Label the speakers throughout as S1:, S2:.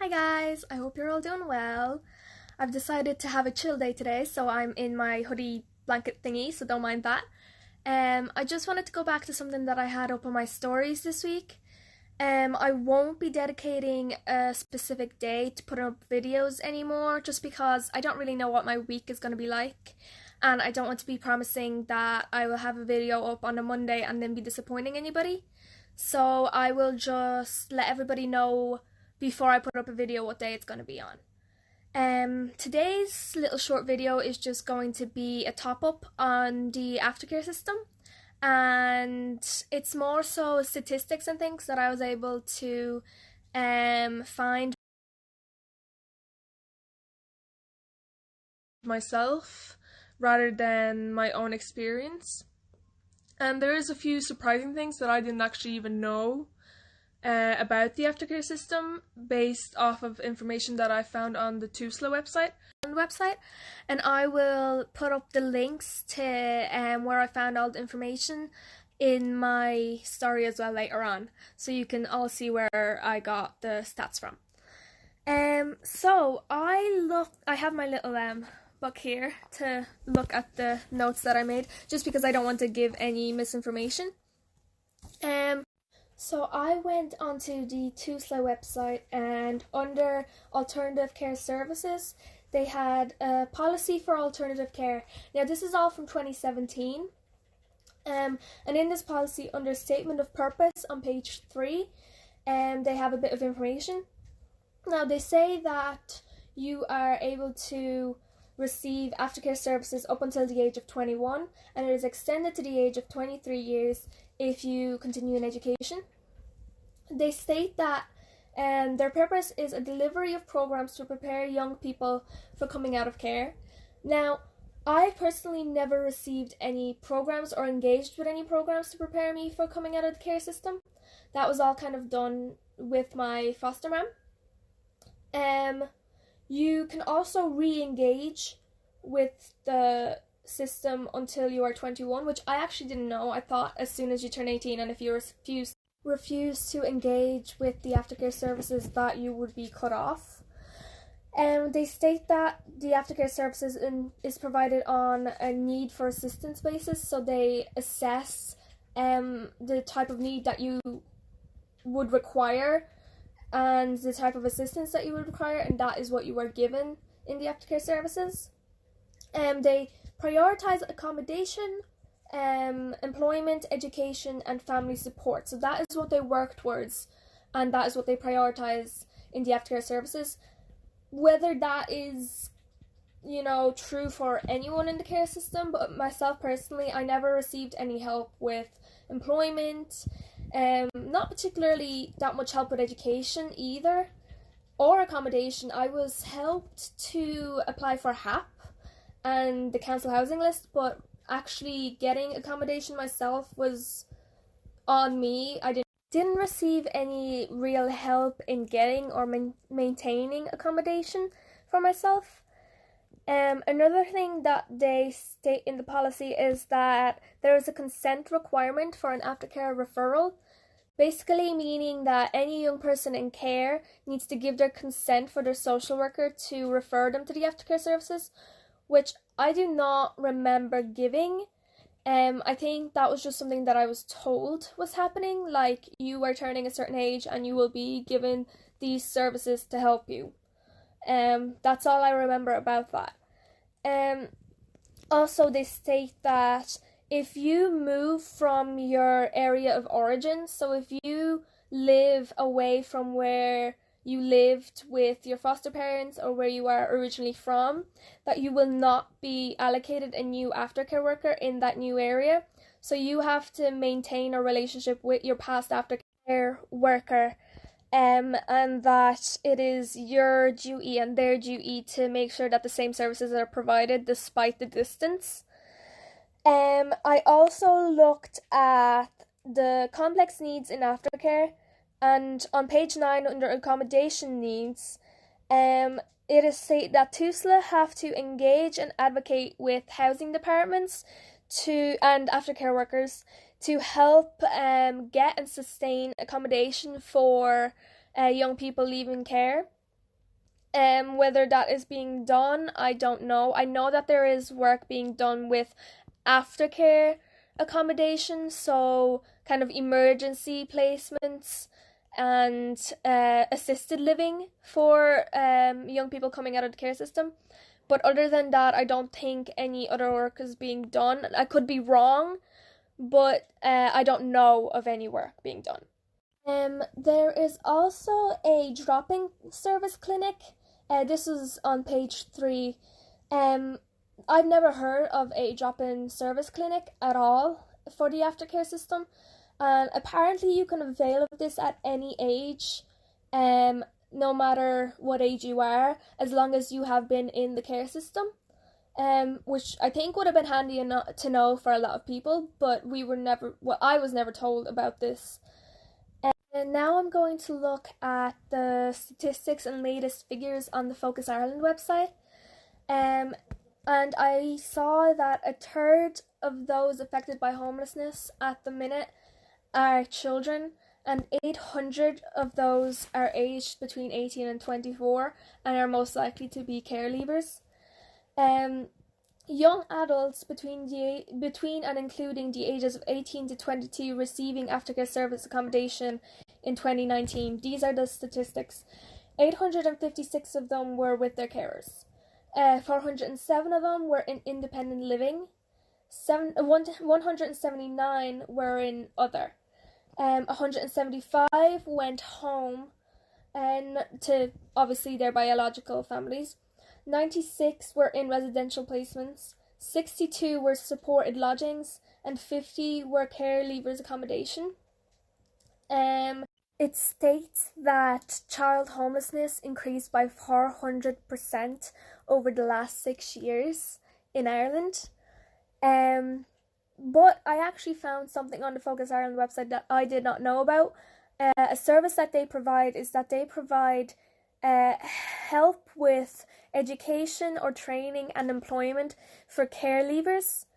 S1: guys, I hope you're all doing well. I've decided to have a chill day today, so I'm in my hoodie blanket thingy, so don't mind that. I just wanted to go back to something that I had up on my stories this week. I won't be dedicating a specific day to putting up videos anymore, just because I don't really know what my week is going to be like, and I don't want to be promising that I will have a video up on a Monday and then be disappointing anybody. So I will just let everybody know before I put up a video what day it's going to be on. Today's little short video is just going to be a top-up on the aftercare system, and it's more so statistics and things that I was able to find myself rather than my own experience. And there is a few surprising things that I didn't actually even know about the aftercare system based off of information that I found on the TUSLA website, and I will put up the links to where I found all the information in my story as well later on, so you can all see where I got the stats from. So I have my little book here to look at the notes that I made, just because I don't want to give any misinformation. So I went onto the TUSLA website, and under Alternative Care Services, they had a policy for alternative care. Now this is all from 2017. And in this policy, under Statement of Purpose on page 3, they have a bit of information. Now they say that you are able to receive aftercare services up until the age of 21, and it is extended to the age of 23 years if you continue in education. They state that their purpose is a delivery of programs to prepare young people for coming out of care. Now, I personally never received any programs or engaged with any programs to prepare me for coming out of the care system. That was all kind of done with my foster mom. You can also re-engage with the system until you are 21, which I actually didn't know. I thought as soon as you turn 18 and if you refuse to engage with the aftercare services that you would be cut off. They state that the aftercare services is provided on a need for assistance basis, so they assess the type of need that you would require and the type of assistance that you would require, and that is what you are given in the aftercare services. They prioritise accommodation, employment, education, and family support. So that is what they work towards, and that is what they prioritise in the aftercare services. Whether that is, true for anyone in the care system, but myself personally, I never received any help with employment, not particularly that much help with education either, or accommodation. I was helped to apply for HAP and the council housing list, but actually getting accommodation myself was on me. I didn't receive any real help in getting or maintaining accommodation for myself. Another thing that they state in the policy is that there is a consent requirement for an aftercare referral, basically meaning that any young person in care needs to give their consent for their social worker to refer them to the aftercare services, which I do not remember giving. I think that was just something that I was told was happening, like you are turning a certain age and you will be given these services to help you. That's all I remember about that. Also, they state that if you move from your area of origin, so if you live away from where you lived with your foster parents or where you are originally from, that you will not be allocated a new aftercare worker in that new area. So you have to maintain a relationship with your past aftercare worker, and that it is your duty and their duty to make sure that the same services are provided despite the distance. I also looked at the complex needs in aftercare, and on page 9 under accommodation needs, it is stated that TUSLA have to engage and advocate with housing departments and aftercare workers to help get and sustain accommodation for young people leaving care. Whether that is being done, I don't know. I know that there is work being done with aftercare accommodation, so kind of emergency placements and assisted living for young people coming out of the care system. But other than that, I don't think any other work is being done. I could be wrong, but I don't know of any work being done. There is also a drop-in service clinic. This is on page 3. Um, I've never heard of a drop-in service clinic at all for the aftercare system, and apparently you can avail of this at any age, no matter what age you are, as long as you have been in the care system. Which I think would have been handy enough to know for a lot of people, but I was never told about this. And now I'm going to look at the statistics and latest figures on the Focus Ireland website. And I saw that a third of those affected by homelessness at the minute are children, and 800 of those are aged between 18 and 24 and are most likely to be care leavers. Young adults between and including the ages of 18 to 22 receiving aftercare service accommodation in 2019. These are the statistics. 856 of them were with their carers. 407 of them were in independent living. 179 were in other. 175 went home and to obviously their biological families. 96 were in residential placements, 62 were supported lodgings, and 50 were care leavers accommodation. It states that child homelessness increased by 400% over the last 6 years in Ireland. But I actually found something on the Focus Ireland website that I did not know about. A service that they provide is that they provide help with education or training and employment for care leavers,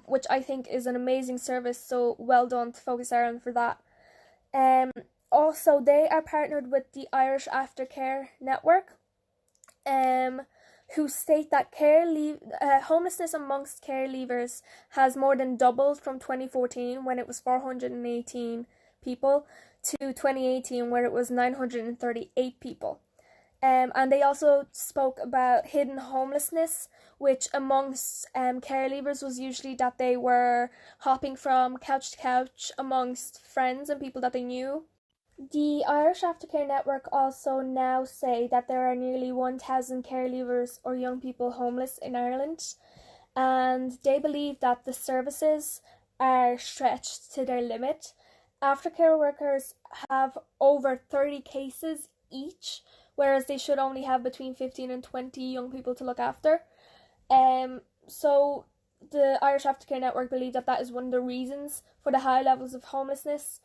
S1: which I think is an amazing service, so well done to Focus Ireland for that. Also, they are partnered with the Irish Aftercare Network, who state that homelessness amongst care leavers has more than doubled from 2014, when it was 418 people, to 2018, where it was 938 people. And they also spoke about hidden homelessness, which amongst care leavers was usually that they were hopping from couch to couch amongst friends and people that they knew. The Irish Aftercare Network also now say that there are nearly 1,000 care leavers or young people homeless in Ireland, and they believe that the services are stretched to their limit. Aftercare workers have over 30 cases each, whereas they should only have between 15 and 20 young people to look after. So the Irish Aftercare Network believe that is one of the reasons for the high levels of homelessness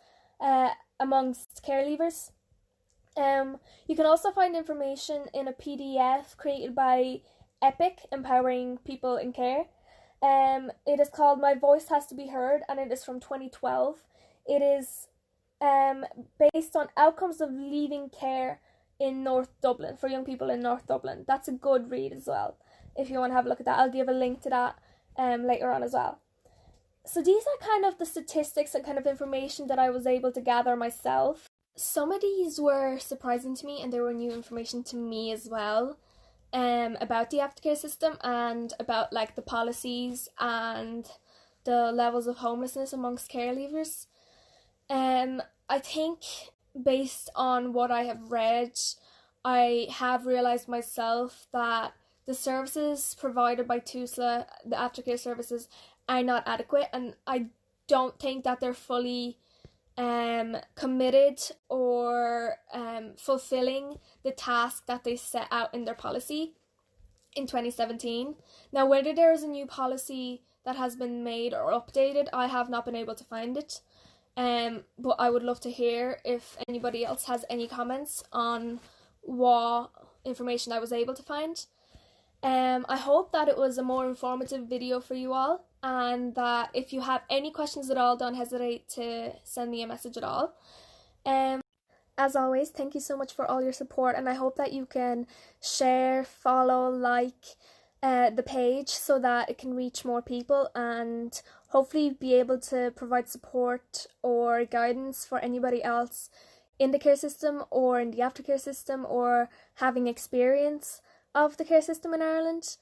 S1: amongst care leavers. You can also find information in a PDF created by Epic, Empowering People in Care. It is called My Voice Has to Be Heard, and it is from 2012. It is based on outcomes of leaving care in North Dublin, for young people in North Dublin. That's a good read as well, if you want to have a look at that. I'll give a link to that later on as well. So these are kind of the statistics and kind of information that I was able to gather myself. Some of these were surprising to me, and they were new information to me as well, about the aftercare system and about like the policies and the levels of homelessness amongst care leavers. I think based on what I have read, I have realised myself that the services provided by TUSLA, the aftercare services, are not adequate, and I don't think that they're fully committed or fulfilling the task that they set out in their policy in 2017. Now, whether there is a new policy that has been made or updated, I have not been able to find it. But I would love to hear if anybody else has any comments on what information I was able to find. I hope that it was a more informative video for you all, and that if you have any questions at all, don't hesitate to send me a message at all. As always, thank you so much for all your support, and I hope that you can share, follow, like the page so that it can reach more people, and hopefully be able to provide support or guidance for anybody else in the care system or in the aftercare system or having experience of the care system in Ireland.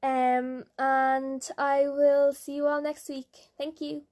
S1: And I will see you all next week. Thank you.